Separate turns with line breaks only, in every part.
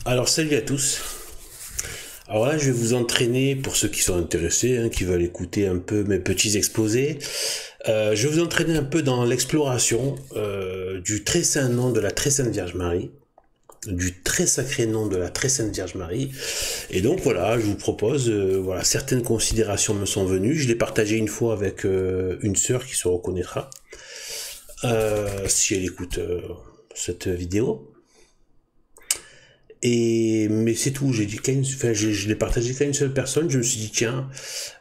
Alors salut à tous. Alors là je vais vous entraîner pour ceux qui sont intéressés, qui veulent écouter un peu mes petits exposés. Je vais vous entraîner un peu dans l'exploration du très saint nom de la très sainte Vierge Marie, du très sacré nom de la très sainte Vierge Marie. Et donc voilà, je vous propose, voilà, certaines considérations me sont venues. Je l'ai partagé une fois avec une sœur qui se reconnaîtra si elle écoute cette vidéo. Mais c'est tout, j'ai dit je l'ai partagé qu'à une seule personne. Je me suis dit tiens,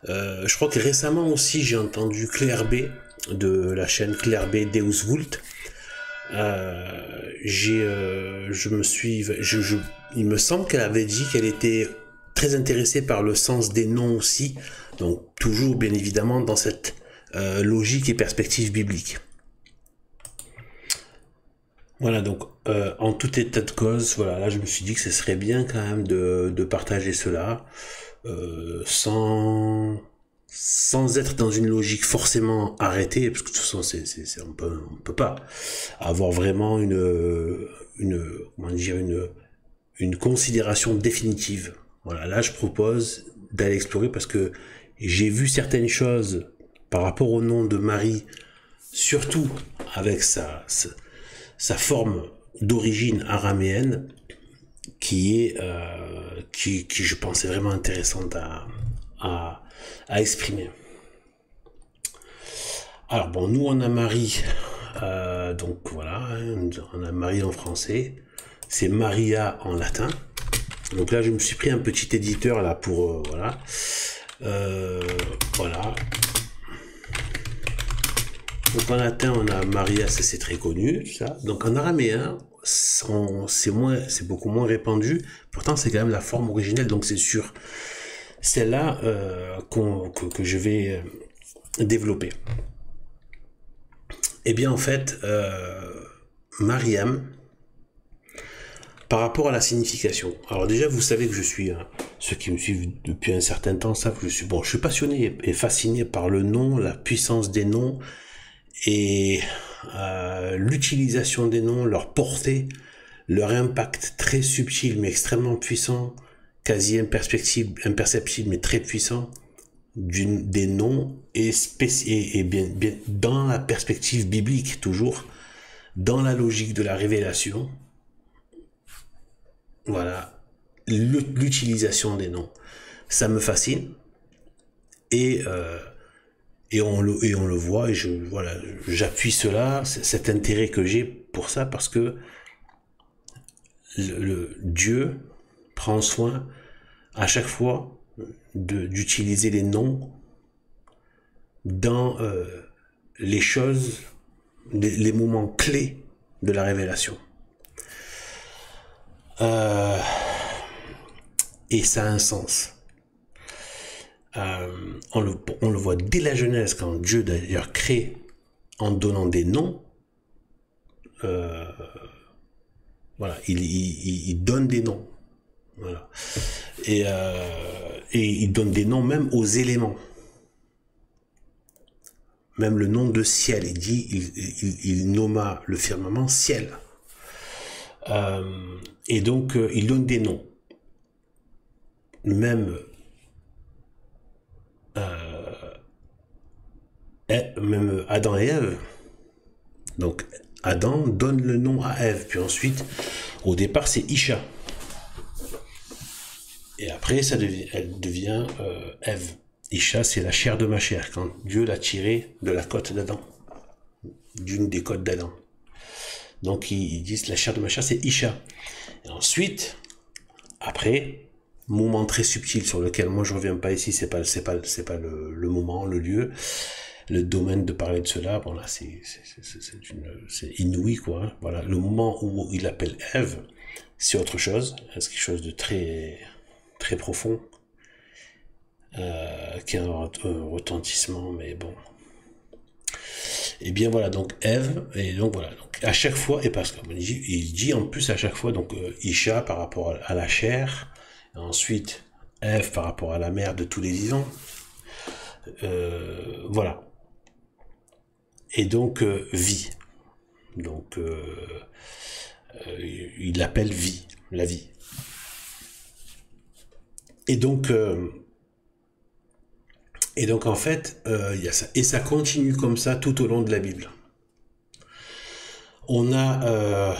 je crois que récemment aussi j'ai entendu Claire B de la chaîne Claire B Deus Vult. Il me semble qu'elle avait dit qu'elle était très intéressée par le sens des noms aussi, donc toujours bien évidemment dans cette logique et perspective biblique. Voilà, donc en tout état de cause, voilà, là je me suis dit que ce serait bien quand même de partager cela sans être dans une logique forcément arrêtée, parce que de toute façon on peut pas avoir vraiment comment dire, une considération définitive. Voilà, là je propose d'aller explorer parce que j'ai vu certaines choses par rapport au nom de Marie, surtout avec sa forme d'origine araméenne, qui je pense est vraiment intéressante à exprimer. Alors bon, nous on a Marie, donc voilà, on a Marie en français, c'est Maria en latin. Donc là je me suis pris un petit éditeur là pour voilà. Voilà. Donc en latin on a Maria, ça c'est très connu, tout ça. Donc en araméen, c'est beaucoup moins répandu. Pourtant c'est quand même la forme originelle, donc c'est sûr. C'est là que je vais développer. Eh bien en fait, Mariam, par rapport à la signification. Alors déjà vous savez que je suis, ceux qui me suivent depuis un certain temps savent que je suis passionné et fasciné par le nom, la puissance des noms, et l'utilisation des noms, leur portée, leur impact très subtil mais extrêmement puissant, quasi imperceptible mais très puissant des noms, et bien dans la perspective biblique, toujours dans la logique de la révélation. Voilà, l'utilisation des noms, ça me fascine, et on le voit, et voilà, j'appuie cela, cet intérêt que j'ai pour ça, parce que Dieu prend soin à chaque fois d'utiliser les noms dans les choses, les moments clés de la révélation. Et ça a un sens. On le voit dès la Genèse, quand Dieu d'ailleurs crée en donnant des noms. Voilà, il donne des noms. Voilà. Et il donne des noms même aux éléments. Même le nom de ciel, il dit, il nomma le firmament ciel. Et donc il donne des noms. Même Adam et Ève. Donc Adam donne le nom à Ève, puis ensuite, au départ, c'est Isha. Et après, elle devient Ève. Isha, c'est la chair de ma chair, quand Dieu l'a tirée de la côte d'Adam, d'une des côtes d'Adam. Donc ils disent la chair de ma chair, c'est Isha. Et ensuite, après, moment très subtil sur lequel moi je reviens pas ici, c'est pas le moment, le lieu, le domaine de parler de cela. Bon là, c'est inouï quoi. Hein. Voilà, le moment où il appelle Ève, c'est autre chose, c'est quelque chose de très très profond, qui a un retentissement, mais bon. Et bien voilà, donc Ève, et donc voilà, donc à chaque fois, et parce qu'il dit en plus à chaque fois, donc Isha par rapport à la chair, et ensuite Ève par rapport à la mère de tous les vivants, voilà. Et donc vie, donc il l'appelle vie, la vie. Et donc, en fait, il y a ça. Et ça continue comme ça tout au long de la Bible. On a...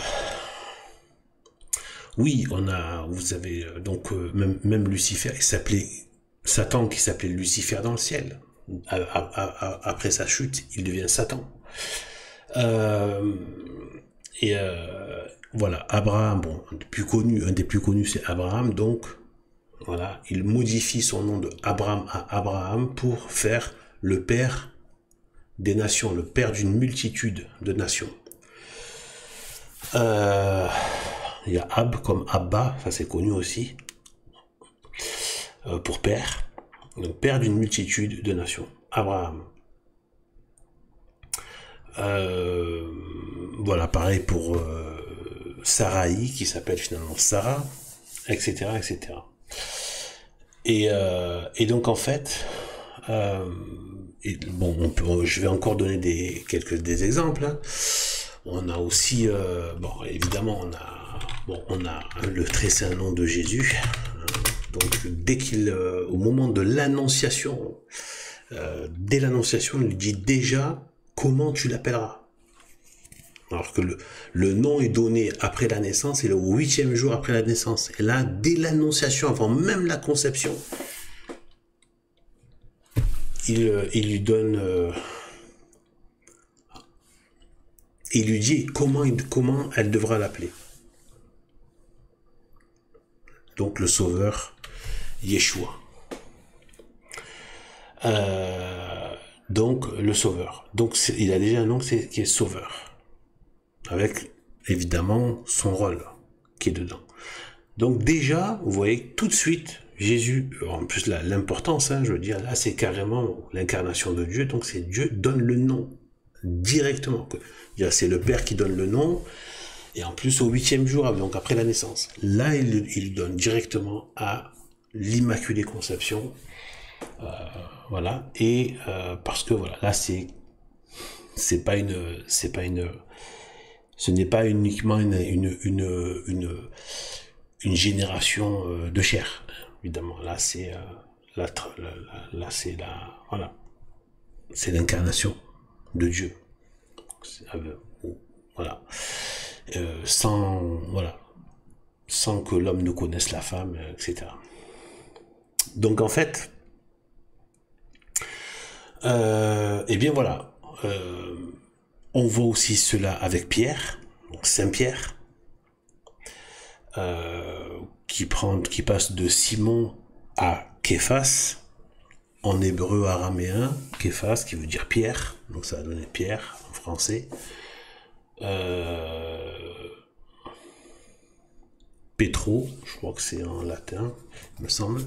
oui, vous avez donc même Lucifer, il s'appelait Satan, qui s'appelait Lucifer dans le ciel. Après sa chute, il devient Satan. Voilà, Abraham, bon, un des plus connus, c'est Abraham, donc voilà, il modifie son nom de Abraham à Abraham pour faire le père des nations, le père d'une multitude de nations. Il y a Ab comme Abba, ça c'est connu aussi, pour père. Donc père d'une multitude de nations. Abraham. Voilà, pareil pour Sarai, qui s'appelle finalement Sarah, etc., etc. Et donc en fait, bon, je vais encore donner des exemples. Hein. On a aussi, bon, évidemment, on a le très saint nom de Jésus. Donc, au moment de l'annonciation, dès l'annonciation, il lui dit déjà comment tu l'appelleras. Alors que le nom est donné après la naissance, et le 8e jour après la naissance. Et là, dès l'annonciation, avant même la conception, il lui donne... il lui dit comment elle devra l'appeler. Donc le sauveur, Yeshua. Donc le sauveur. Donc il a déjà un nom qui est sauveur. Avec évidemment son rôle qui est dedans. Donc déjà, vous voyez tout de suite, Jésus, en plus l'importance, hein, je veux dire, là c'est carrément l'incarnation de Dieu, donc c'est Dieu donne le nom directement. C'est le Père qui donne le nom, et en plus au 8e jour, donc après la naissance. Là, il donne directement à l'Immaculée Conception, voilà, et parce que voilà, là ce n'est pas uniquement une génération de chair, évidemment. Là, c'est voilà, c'est l'incarnation de Dieu. Voilà, sans que l'homme ne connaisse la femme, etc. Donc en fait, eh bien voilà. On voit aussi cela avec Pierre, donc Saint Pierre, qui passe de Simon à Képhas, en hébreu araméen, Képhas, qui veut dire Pierre, donc ça a donné Pierre en français. Petro, je crois que c'est en latin, il me semble.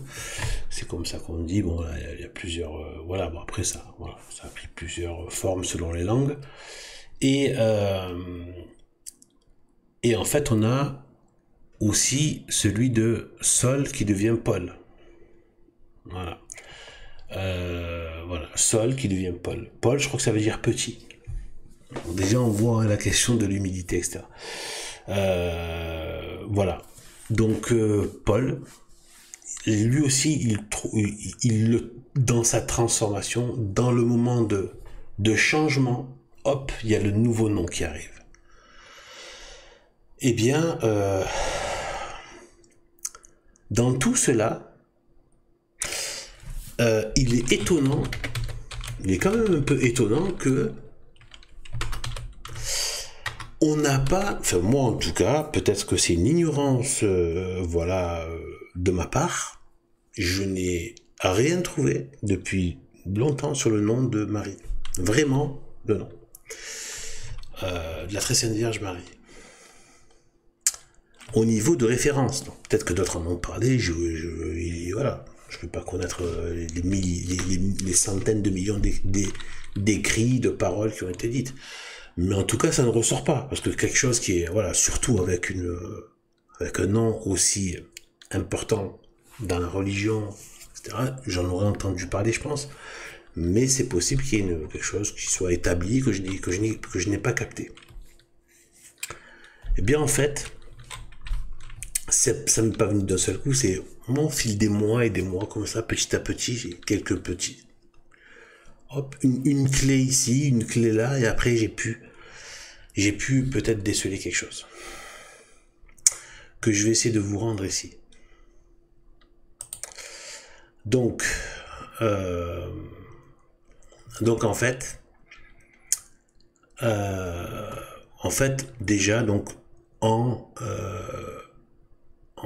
C'est comme ça qu'on dit. Bon, là, il y a plusieurs... voilà, bon, après ça, voilà, ça a pris plusieurs formes selon les langues. Et en fait, on a aussi celui de Saul qui devient Paul. Voilà. Voilà, Saul qui devient Paul. Paul, je crois que ça veut dire petit. Donc, déjà, on voit la question de l'humilité, etc. Voilà. Donc, Paul, lui aussi, dans sa transformation, dans le moment de changement, hop, il y a le nouveau nom qui arrive. Eh bien, dans tout cela, il est étonnant, il est quand même un peu étonnant que on n'a pas, enfin moi en tout cas, peut-être que c'est une ignorance, voilà, de ma part, je n'ai rien trouvé depuis longtemps sur le nom de Marie. Vraiment, le nom. De la très sainte Vierge Marie. Au niveau de référence, peut-être que d'autres en ont parlé, voilà, je ne peux pas connaître les centaines de millions d'écrits, de paroles qui ont été dites. Mais en tout cas, ça ne ressort pas, parce que quelque chose qui est, voilà, surtout avec un nom aussi important dans la religion, etc., j'en aurais entendu parler, je pense, mais c'est possible qu'il y ait quelque chose qui soit établi, que je n'ai pas capté. Eh bien, en fait, ça m'est pas venu d'un seul coup, c'est au fil des mois et des mois, comme ça, petit à petit, j'ai quelques petits. Hop, une clé ici, une clé là, et après j'ai pu peut-être déceler quelque chose. Que je vais essayer de vous rendre ici. Donc en fait, déjà, donc, en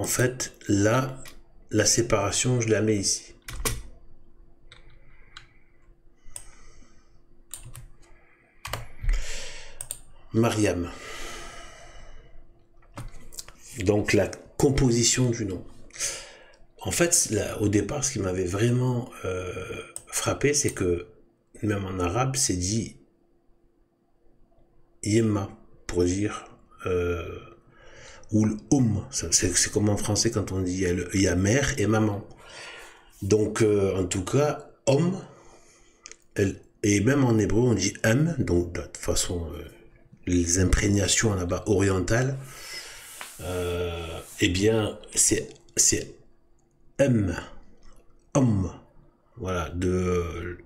fait, là, la séparation, je la mets ici. Mariam. Donc, la composition du nom. En fait, là, au départ, ce qui m'avait vraiment frappé, c'est que, même en arabe, c'est dit Yemma, pour dire ou le c'est comme en français quand on dit il y a mère et maman. Donc en tout cas homme, et même en hébreu on dit donc de toute façon les imprégnations là-bas orientales, eh bien c'est homme, voilà, de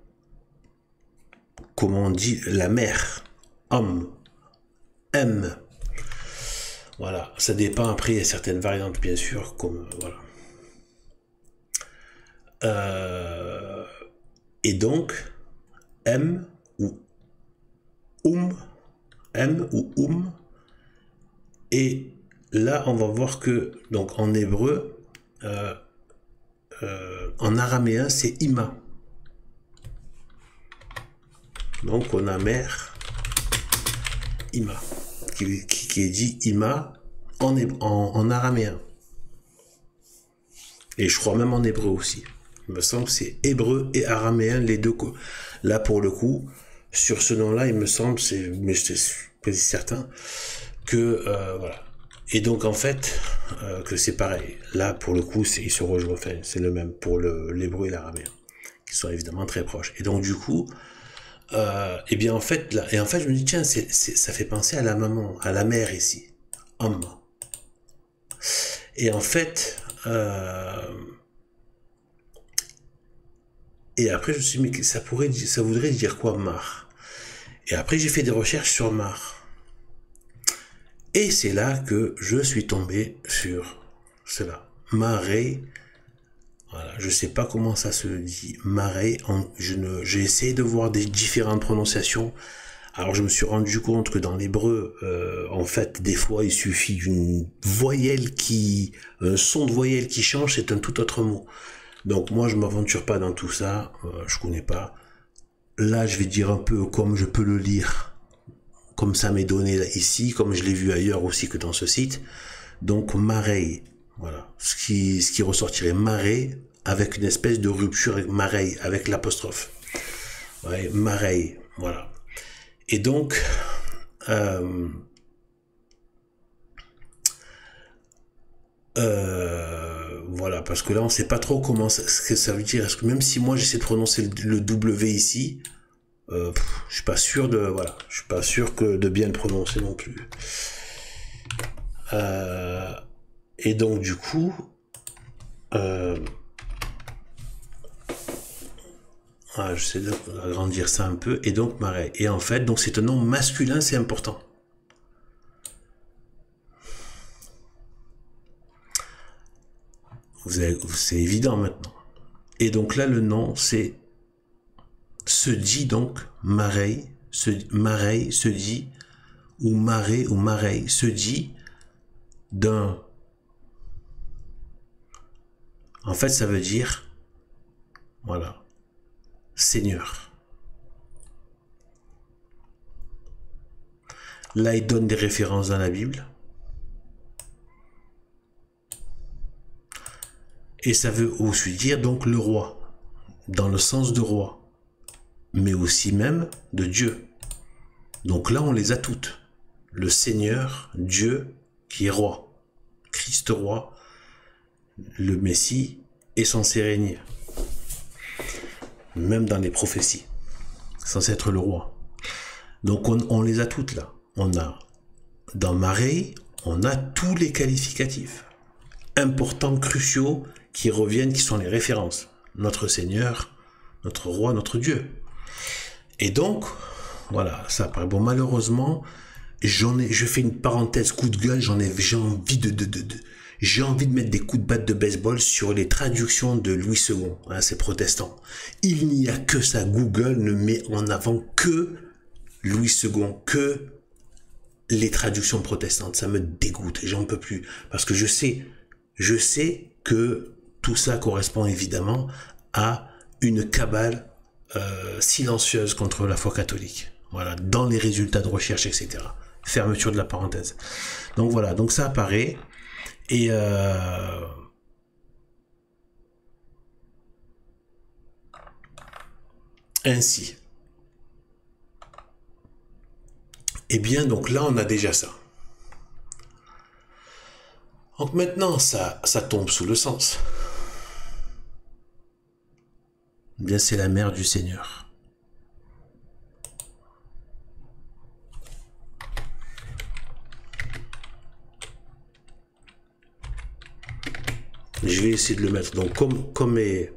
comment on dit la mère, homme, voilà, ça dépend, après il y a certaines variantes bien sûr, comme voilà. Et donc M ou et là on va voir que donc en hébreu en araméen c'est Ima, donc on a mère Ima qui est dit Ima en araméen, et je crois même en hébreu aussi. Il me semble que c'est hébreu et araméen les deux. Là pour le coup, sur ce nom-là, il me semble, mais c'est certain que voilà. Et donc en fait que c'est pareil. Là pour le coup, il se rejoint. Enfin, c'est le même pour l'hébreu et l'araméen, qui sont évidemment très proches. Et donc du coup, et bien en fait, là, et en fait, je me dis tiens, ça fait penser à la maman, à la mère ici, homme. Et en fait, et après je me suis dit mais ça voudrait dire quoi mar? Et après j'ai fait des recherches sur mar. Et c'est là que je suis tombé sur cela. Marée. Voilà, je sais pas comment ça se dit. Marée. J'ai essayé de voir des différentes prononciations. Alors je me suis rendu compte que dans l'hébreu, en fait, des fois, il suffit d'une voyelle un son de voyelle qui change, c'est un tout autre mot. Donc moi, je m'aventure pas dans tout ça, je connais pas. Là, je vais dire un peu comme je peux le lire, comme ça m'est donné là, ici, comme je l'ai vu ailleurs aussi que dans ce site. Donc marée, voilà, ce qui ressortirait marée avec une espèce de rupture avec marée, avec l'apostrophe. Ouais, marée, voilà. Et donc, voilà, parce que là on sait pas trop ce que ça veut dire. Est-ce que même si moi j'essaie de prononcer le W ici, je suis pas sûr de bien le prononcer non plus. Et donc du coup, j'essaie d'agrandir ça un peu. Et donc Marais. Et en fait, donc c'est un nom masculin, c'est important. C'est évident maintenant. Et donc là, le nom, se dit donc Marais, se dit, ou Marais, ou Marais, se dit d'un. En fait, ça veut dire, voilà, Seigneur. Là, il donne des références dans la Bible. Et ça veut aussi dire donc le roi, dans le sens de roi, mais aussi même de Dieu. Donc là, on les a toutes. Le Seigneur, Dieu, qui est roi, Christ roi, le Messie est censé régner. Même dans les prophéties, censé être le roi. Donc on les a toutes là. On a, dans Marais, on a tous les qualificatifs. importants, cruciaux, qui reviennent, qui sont les références. Notre Seigneur, notre Roi, notre Dieu. Et donc, voilà, ça paraît bon. Malheureusement, je fais une parenthèse coup de gueule, j'ai envie de mettre des coups de batte de baseball sur les traductions de Louis II, hein, ces protestants. Il n'y a que ça. Google ne met en avant que Louis II, que les traductions protestantes. Ça me dégoûte, j'en peux plus. Parce que je sais que tout ça correspond évidemment à une cabale silencieuse contre la foi catholique. Voilà, dans les résultats de recherche, etc. Fermeture de la parenthèse. Donc voilà, donc ça apparaît. Et ainsi. Eh bien, donc là, on a déjà ça. Donc maintenant, ça tombe sous le sens. Eh bien, c'est la mère du Seigneur. Je vais essayer de le mettre. Donc, comme est...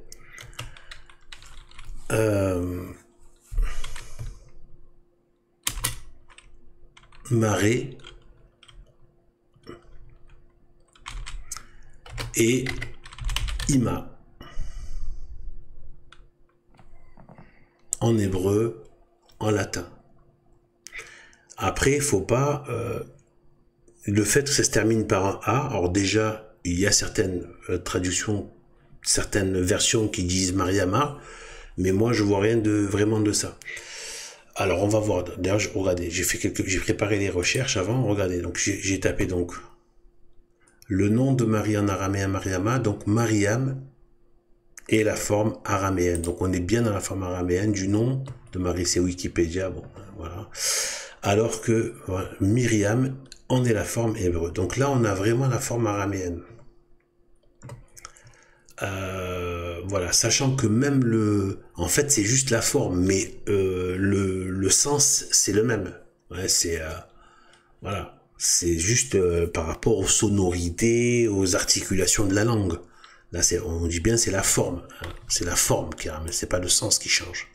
Marée et Ima en hébreu, en latin. Après, il faut pas le fait que ça se termine par un A. Alors déjà, il y a certaines traductions, certaines versions qui disent Mariama, mais moi je vois rien vraiment de ça. Alors on va voir. D'ailleurs, regardez, j'ai préparé les recherches avant. Regardez, donc j'ai tapé donc le nom de Marie en araméen Mariama, donc Mariam et la forme araméenne. Donc on est bien dans la forme araméenne du nom de Marie, c'est Wikipédia, bon, voilà. Alors que voilà, Myriam en est la forme hébreu. Donc là on a vraiment la forme araméenne. Voilà, sachant que même en fait c'est juste la forme, mais le sens c'est le même. Ouais, voilà, c'est juste par rapport aux sonorités, aux articulations de la langue. Là, on dit bien c'est la forme, hein. C'est la forme qui ramène, c'est pas le sens qui change.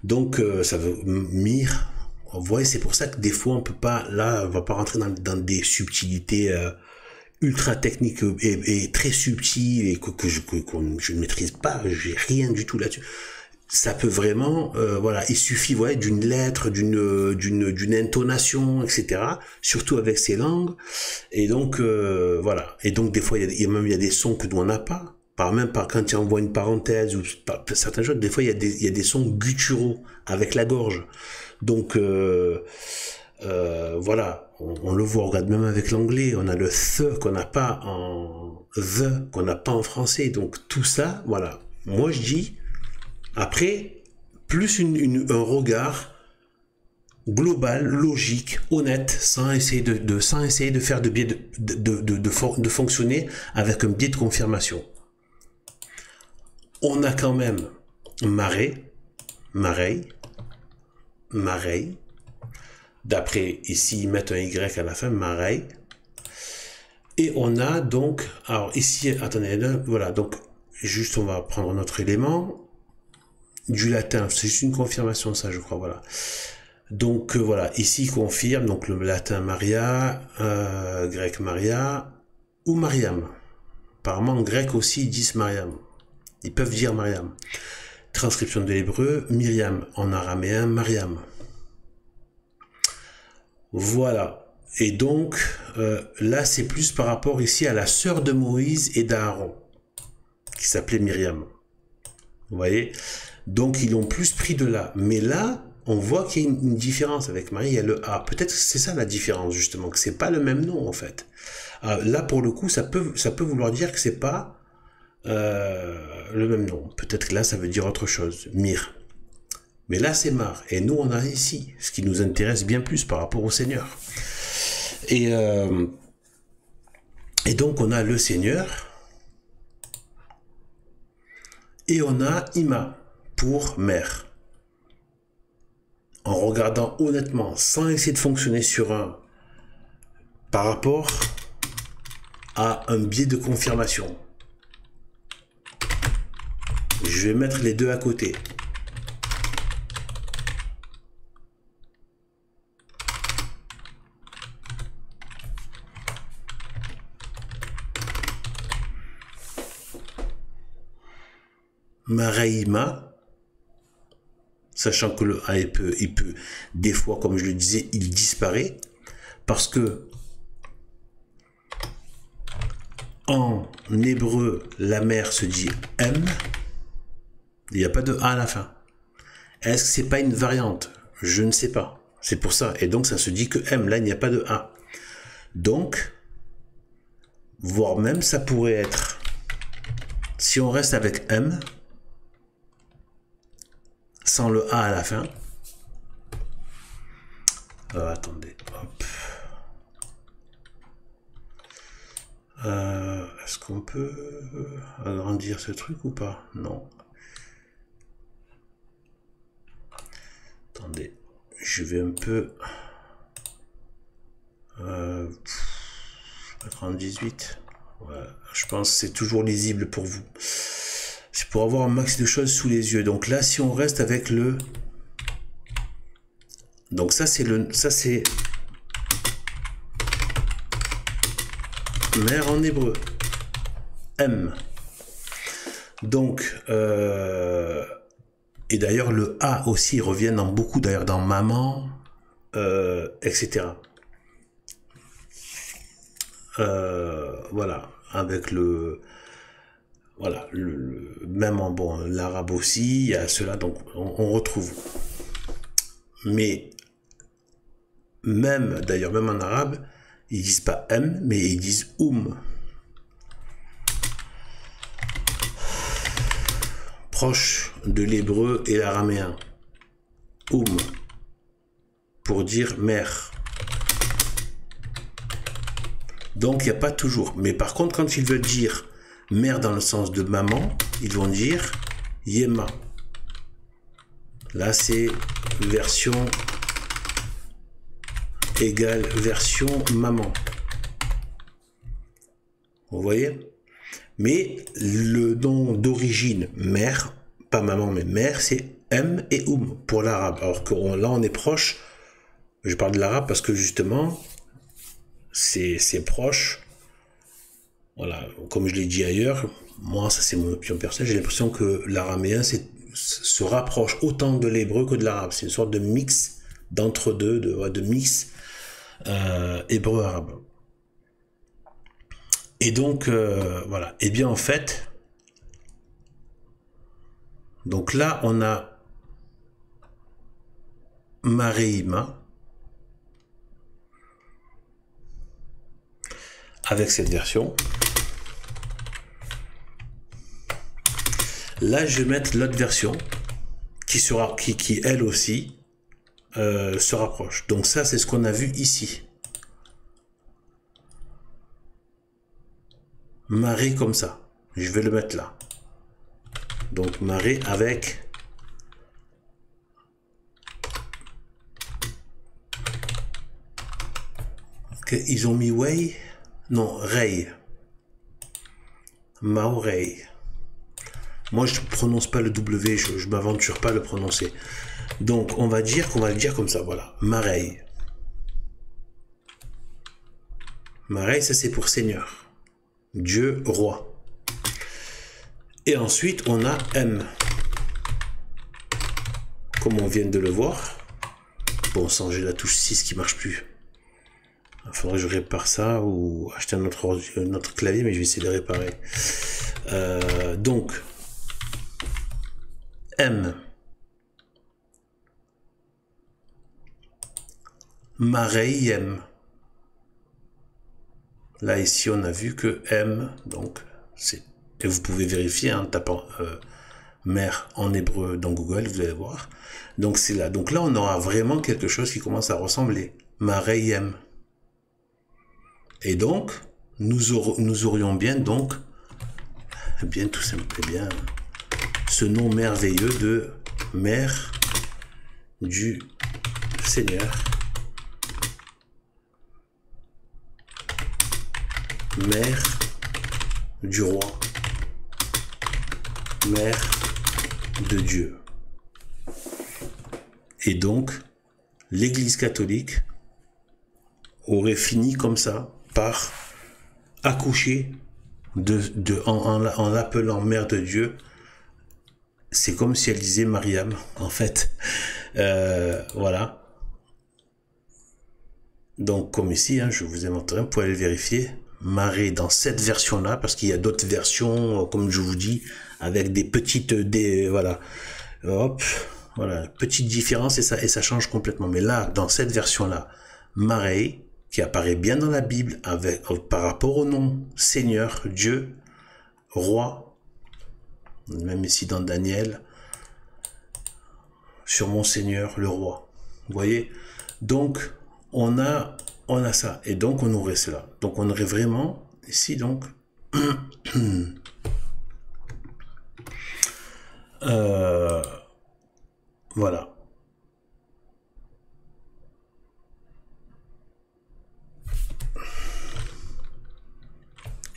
Donc ça veut mire. Vous voyez, c'est pour ça que des fois on peut pas, là, on va pas rentrer dans des subtilités ultra techniques et très subtiles et que je ne maîtrise pas, j'ai rien du tout là-dessus. Ça peut vraiment, voilà, il suffit, ouais, d'une lettre, d'une intonation, etc. Surtout avec ces langues. Et donc, voilà. Et donc, des fois, il y a des sons que nous on n'a pas. Même quand on voit une parenthèse ou certaines choses, des fois, il y a des sons gutturaux avec la gorge. Donc, voilà. On le voit, on regarde même avec l'anglais. On a le th qu'on n'a pas en français. Donc, tout ça, voilà. Moi, je dis, après, plus un regard global, logique, honnête, sans essayer de faire de biais de fonctionner avec un biais de confirmation. On a quand même marée, d'après ici ils mettent un Y à la fin, marée. Et on a donc, alors ici, attendez, là, voilà, donc juste on va prendre notre élément. Du latin, c'est juste une confirmation ça je crois, voilà. Donc voilà, ici confirme, donc le latin Maria, grec Maria, ou Mariam. Apparemment en grec aussi ils disent Mariam. Ils peuvent dire Mariam. Transcription de l'hébreu, Myriam, en araméen Mariam. Voilà. Et donc là c'est plus par rapport ici à la sœur de Moïse et d'Aaron, qui s'appelait Myriam. Vous voyez? Donc ils l'ont plus pris de là. Mais là, on voit qu'il y a une différence avec Marie, il y a le A. Peut-être que c'est ça la différence, justement, que c'est pas le même nom, en fait. Là, pour le coup, ça peut vouloir dire que c'est pas le même nom. Peut-être que là, ça veut dire autre chose. Mir. Mais là, c'est Mar. Et nous, on a ici, ce qui nous intéresse bien plus par rapport au Seigneur. Et donc, on a le Seigneur. Et on a Ima pour mère. En regardant honnêtement, sans essayer de fonctionner sur par rapport a un biais de confirmation. Je vais mettre les deux à côté. Mareima, sachant que le A, il peut, des fois, comme je le disais, il disparaît, parce que en hébreu, la mère se dit M, il n'y a pas de A à la fin. Est-ce que c'est pas une variante? Je ne sais pas. C'est pour ça. Et donc, ça se dit que M, là, il n'y a pas de A. Donc, voire même, ça pourrait être, si on reste avec M, sans le A à la fin. Attendez, hop. Est-ce qu'on peut agrandir ce truc ou pas? Non. Attendez, je vais un peu mettre en 18. Ouais, je pense que c'est toujours lisible pour vous. C'est pour avoir un max de choses sous les yeux. Donc là, si on reste avec le... Donc ça, c'est le... Ça, c'est... Mère en hébreu. M. Donc... Et d'ailleurs, le A aussi revient dans beaucoup, d'ailleurs, dans maman, etc. Voilà. Avec le... Voilà, même en bon, l'arabe aussi, il y a cela, donc on retrouve. Mais même, d'ailleurs, même en arabe, ils disent pas M, mais ils disent proche de l'hébreu et l'araméen. Pour dire mère. Donc, il n'y a pas toujours. Mais par contre, quand ils veulent dire mère dans le sens de maman, ils vont dire Yema. Là, c'est version égale version maman. Vous voyez? Mais le nom d'origine mère, pas maman, mais mère, c'est M et pour l'arabe. Alors que là, on est proche. Je parle de l'arabe parce que justement, c'est proche. Voilà, comme je l'ai dit ailleurs, moi, ça c'est mon opinion personnelle, j'ai l'impression que l'araméen se rapproche autant de l'hébreu que de l'arabe. C'est une sorte de mix d'entre-deux, de mix hébreu-arabe. Et donc, voilà. Et bien en fait, donc là, on a Mareima avec cette version. Là, je vais mettre l'autre version qui elle aussi se rapproche. Donc ça, c'est ce qu'on a vu ici. Marée comme ça. Je vais le mettre là. Donc marée avec ils ont mis Wei. Non, Rei. Maorei. Moi, je ne prononce pas le W, je ne m'aventure pas à le prononcer. Donc, on va dire qu'on va le dire comme ça, voilà. Marei. Marei, ça c'est pour Seigneur. Dieu, roi. Et ensuite, on a M. Comme on vient de le voir. Bon, sans j'ai la touche 6 qui ne marche plus. Il faudrait que je répare ça ou acheter un autre clavier, mais je vais essayer de réparer. Donc, M. Mareiem. Là, ici, on a vu que M, donc, c'est... Et vous pouvez vérifier en tapant mère en hébreu dans Google, vous allez voir. Donc, c'est là. Donc là, on aura vraiment quelque chose qui commence à ressembler. Mareiem. Et donc, nous aurions bien, donc, bien tout simplement, bien, ce nom merveilleux de Mère du Seigneur. mère du roi, mère de Dieu. Et donc, l'Église catholique aurait fini comme ça par accoucher en l'appelant mère de Dieu. C'est comme si elle disait Mariam, en fait. Voilà. Donc, comme ici, je vous ai montré, vous pouvez aller vérifier. Marie, dans cette version-là, parce qu'il y a d'autres versions, comme je vous dis, avec des petites, voilà. Hop, voilà, petite différence et ça change complètement. Mais là, dans cette version-là, Marie, qui apparaît bien dans la Bible par rapport au nom Seigneur, Dieu, Roi, même ici dans Daniel, sur mon Seigneur, le Roi. Vous voyez? Donc, on a ça. Et donc, on aurait cela. Donc, on aurait vraiment, ici, donc, voilà.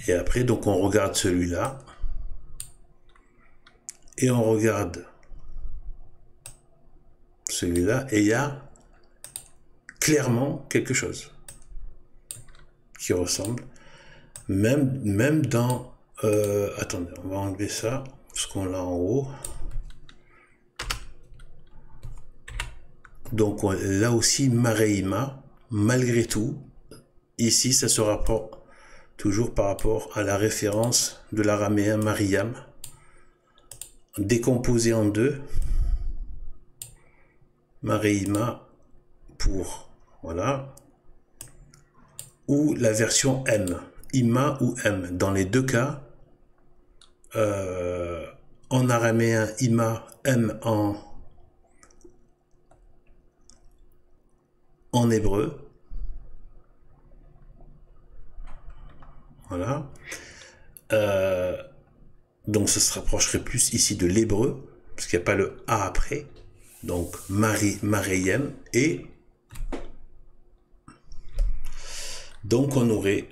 Et après, donc, on regarde celui-là. Et on regarde celui-là. Et il y a clairement quelque chose qui ressemble. Même dans... attendez, on va enlever ça. Parce qu'on l'a en haut. Donc, là aussi, Mareima, malgré tout, ici, ça se rapporte toujours par rapport à la référence de l'araméen Mariam, décomposé en deux. Mareima pour, voilà, ou la version M, Ima ou M. Dans les deux cas, en araméen Ima, M en hébreu. Voilà. Donc ça se rapprocherait plus ici de l'hébreu, parce qu'il n'y a pas le A après. Donc Mariam, et donc on aurait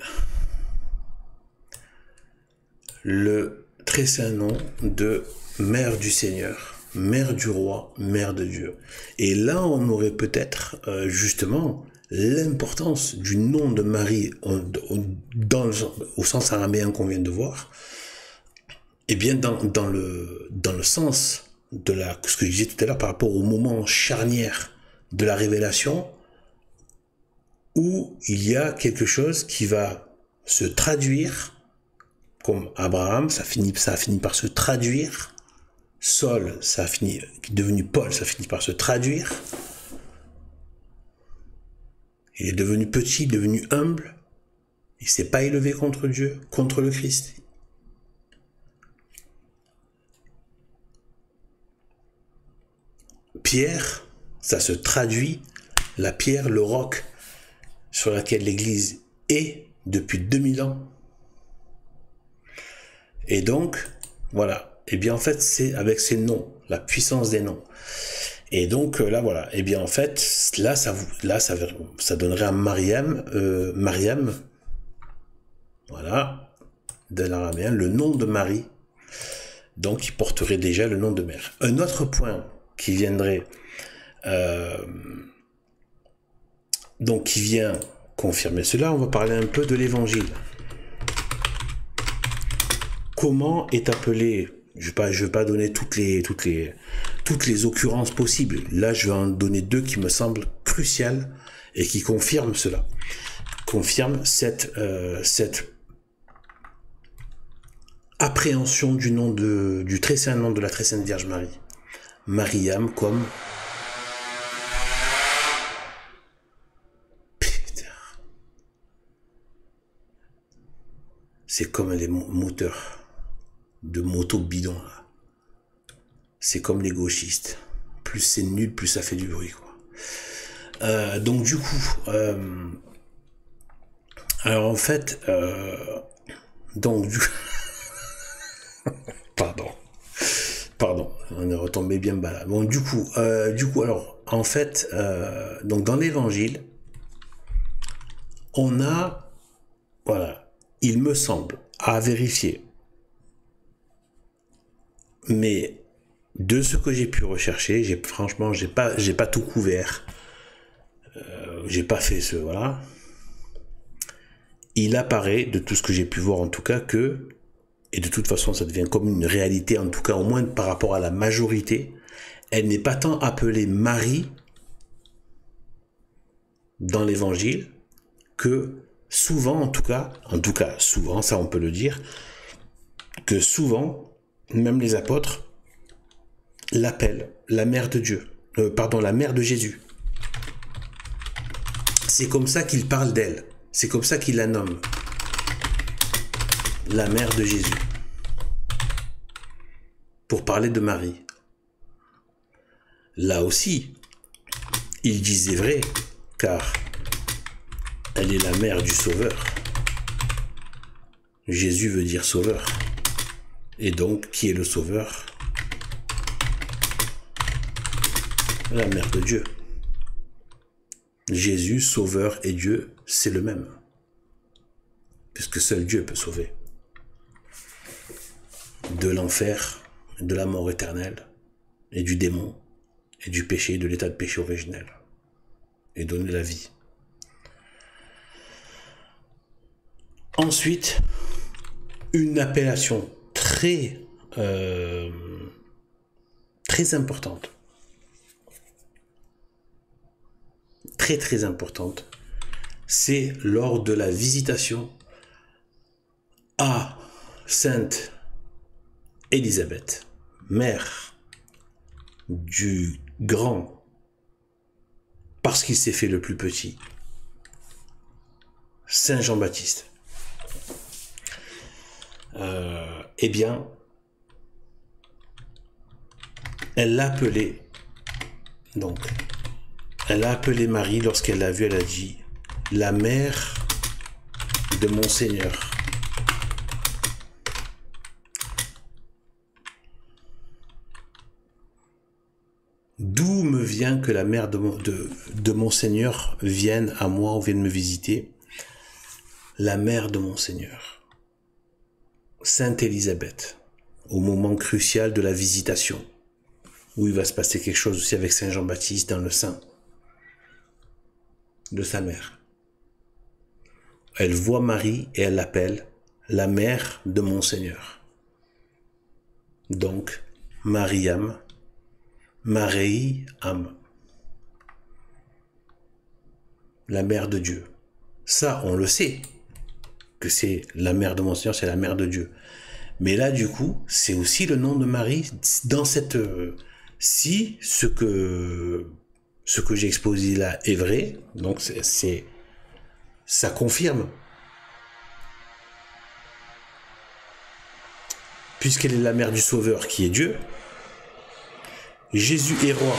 le très saint nom de Mère du Seigneur, Mère du Roi, Mère de Dieu. Et là on aurait peut-être justement l'importance du nom de Marie au sens araméen qu'on vient de voir, et bien dans le sens de ce que je disais tout à l'heure par rapport au moment charnière de la révélation, où il y a quelque chose qui va se traduire, comme Abraham, ça a fini par se traduire, Saul, ça a fini, devenu Paul, ça a fini par se traduire. Il est devenu petit, devenu humble. Il ne s'est pas élevé contre Dieu, contre le Christ. Pierre, ça se traduit, la pierre, le roc sur laquelle l'Église est depuis 2000 ans. Et donc, voilà. Et bien en fait, c'est avec ces noms, la puissance des noms. Et donc là, voilà. Et bien en fait, là, ça donnerait à Mariam, voilà, de l'araméen, le nom de Marie. Donc, il porterait déjà le nom de mère. Un autre point qui viendrait, donc qui vient confirmer cela, on va parler un peu de l'évangile. Comment est appelé, je vais pas donner toutes les occurrences possibles. Là, je vais en donner deux qui me semblent cruciales et qui confirment cela. Confirment cette appréhension du très saint nom de la très sainte Vierge Marie. Mariam comme... Putain. C'est comme les moteurs de moto bidon là. C'est comme les gauchistes. Plus c'est nul, plus ça fait du bruit, quoi. Donc du coup, alors en fait, donc du pardon, on est retombé bien bas là. Bon du coup, alors en fait, donc dans l'Évangile, on a, voilà, il me semble, à vérifier, mais de ce que j'ai pu rechercher, franchement, j'ai pas tout couvert, j'ai pas fait ce, voilà. Il apparaît, de tout ce que j'ai pu voir en tout cas, que, et de toute façon ça devient comme une réalité, en tout cas au moins par rapport à la majorité, elle n'est pas tant appelée Marie dans l'évangile que souvent, en tout cas souvent, ça on peut le dire, que souvent, même les apôtres l'appellent la mère de Dieu, la mère de Jésus. C'est comme ça qu'ils parlent d'elle, c'est comme ça qu'ils la nomment, la mère de Jésus, pour parler de Marie. Là aussi, ils disaient vrai, car elle est la mère du Sauveur. Jésus veut dire Sauveur. Et donc, qui est le Sauveur? La mère de Dieu. Jésus, Sauveur et Dieu, c'est le même. Puisque seul Dieu peut sauver. De l'enfer, de la mort éternelle, et du démon, et du péché, de l'état de péché originel. Et donner la vie. Ensuite, une appellation très importante. Très importante. C'est lors de la visitation à Sainte Élisabeth, mère du grand, parce qu'il s'est fait le plus petit, Saint Jean-Baptiste. Eh bien, elle l'a appelé, donc, elle a appelé Marie lorsqu'elle l'a vue, elle a dit, la mère de mon Seigneur. D'où me vient que la mère de mon Seigneur vienne à moi ou vienne me visiter? La mère de mon Seigneur. Sainte Élisabeth, au moment crucial de la visitation, où il va se passer quelque chose aussi avec Saint Jean-Baptiste dans le sein de sa mère. Elle voit Marie et elle l'appelle la mère de mon Seigneur. Donc, Mariam, Marie-Am, la mère de Dieu. Ça, on le sait, que c'est la mère de mon Seigneur, c'est la mère de Dieu. Mais là, du coup, c'est aussi le nom de Marie dans cette... si ce que j'ai exposé là est vrai, donc ça confirme. Puisqu'elle est la mère du Sauveur qui est Dieu, Jésus est roi.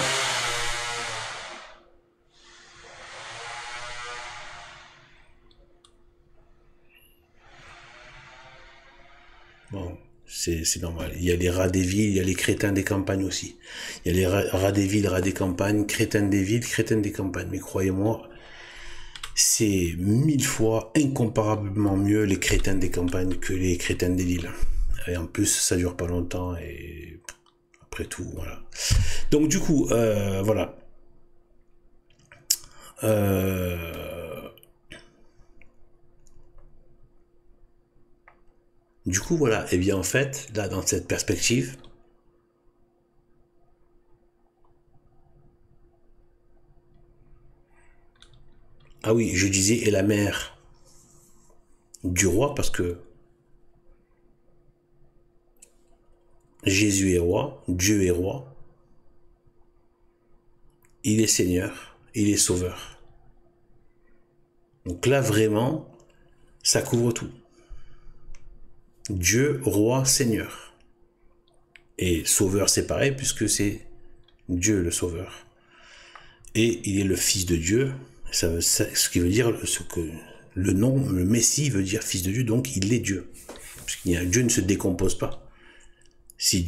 Bon, c'est normal. Il y a les rats des villes, il y a les crétins des campagnes aussi. Il y a les rats des villes, rats des campagnes, crétins des villes, crétins des campagnes. Mais croyez-moi, c'est 1000 fois incomparablement mieux les crétins des campagnes que les crétins des villes. Et en plus, ça dure pas longtemps et après tout, voilà. Donc du coup, voilà. Du coup, voilà. Et bien en fait, là, dans cette perspective, ah oui, je disais, et la mère du roi, parce que Jésus est roi, Dieu est roi, il est Seigneur, il est Sauveur. Donc là, vraiment, ça couvre tout. Dieu, roi, Seigneur. Et Sauveur, c'est pareil, puisque c'est Dieu le Sauveur. Et il est le Fils de Dieu, ce qui veut dire, le nom, le Messie veut dire Fils de Dieu, donc il est Dieu. Parce que Dieu ne se décompose pas. Si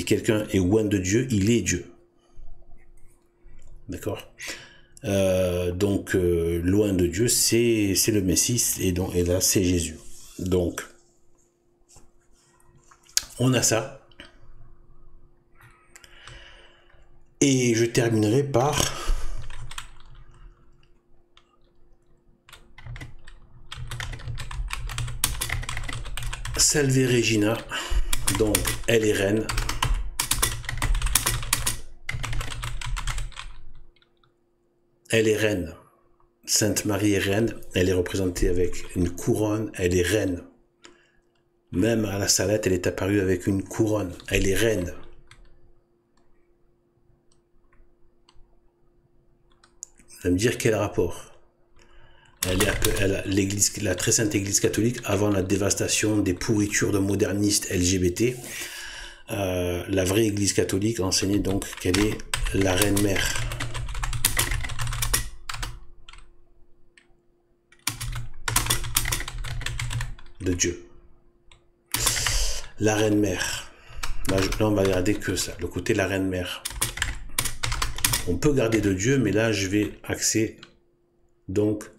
quelqu'un est loin de Dieu, il est Dieu. D'accord? Donc, loin de Dieu, c'est le Messie, et là, c'est Jésus. Donc, on a ça. Et je terminerai par Salve Regina. Donc, elle est reine. Elle est reine. Sainte Marie est reine. Elle est représentée avec une couronne. Elle est reine. Même à la Salette, elle est apparue avec une couronne. Elle est reine. Vous allez me dire quel rapport? La très sainte Église catholique, avant la dévastation des pourritures de modernistes LGBT, la vraie Église catholique enseignait donc qu'elle est la reine mère. De Dieu. La reine mère. Là, on va garder que ça, le côté la reine mère. On peut garder de Dieu, mais là, je vais axer donc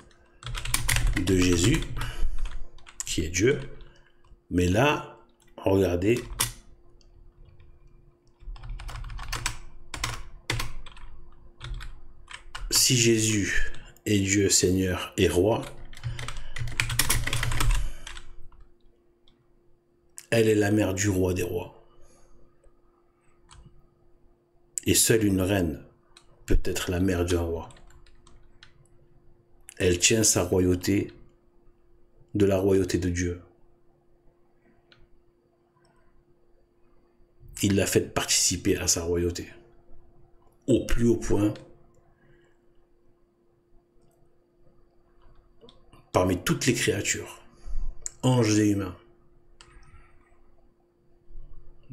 de Jésus, qui est Dieu. Mais là, regardez. Si Jésus est Dieu, Seigneur et Roi, elle est la mère du roi des rois. Et seule une reine peut être la mère d'un roi. Elle tient sa royauté de la royauté de Dieu. Il l'a fait participer à sa royauté. Au plus haut point, parmi toutes les créatures, anges et humains.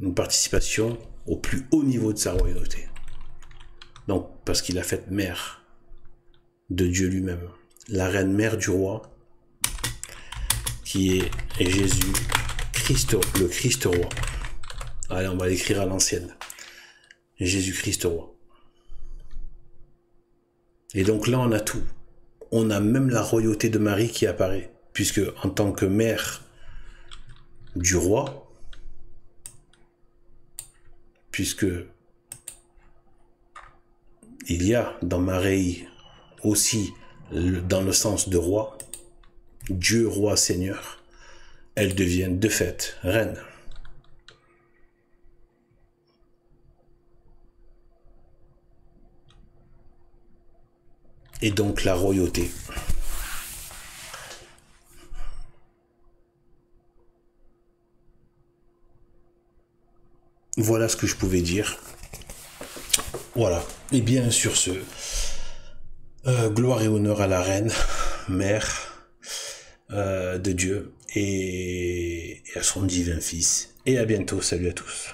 Une participation au plus haut niveau de sa royauté. Donc, parce qu'il a fait mère de Dieu lui-même. La reine mère du roi, qui est Jésus, Christ, le Christ roi. Allez, on va l'écrire à l'ancienne. Jésus-Christ roi. Et donc là, on a tout. On a même la royauté de Marie qui apparaît. Puisque, en tant que mère du roi, puisque il y a dans Marie aussi, dans le sens de roi, Dieu, roi, Seigneur, elle devient de fait reine. Et donc la royauté. Voilà ce que je pouvais dire. Voilà. Et bien sur ce, gloire et honneur à la reine, mère de Dieu et à son divin fils. Et à bientôt. Salut à tous.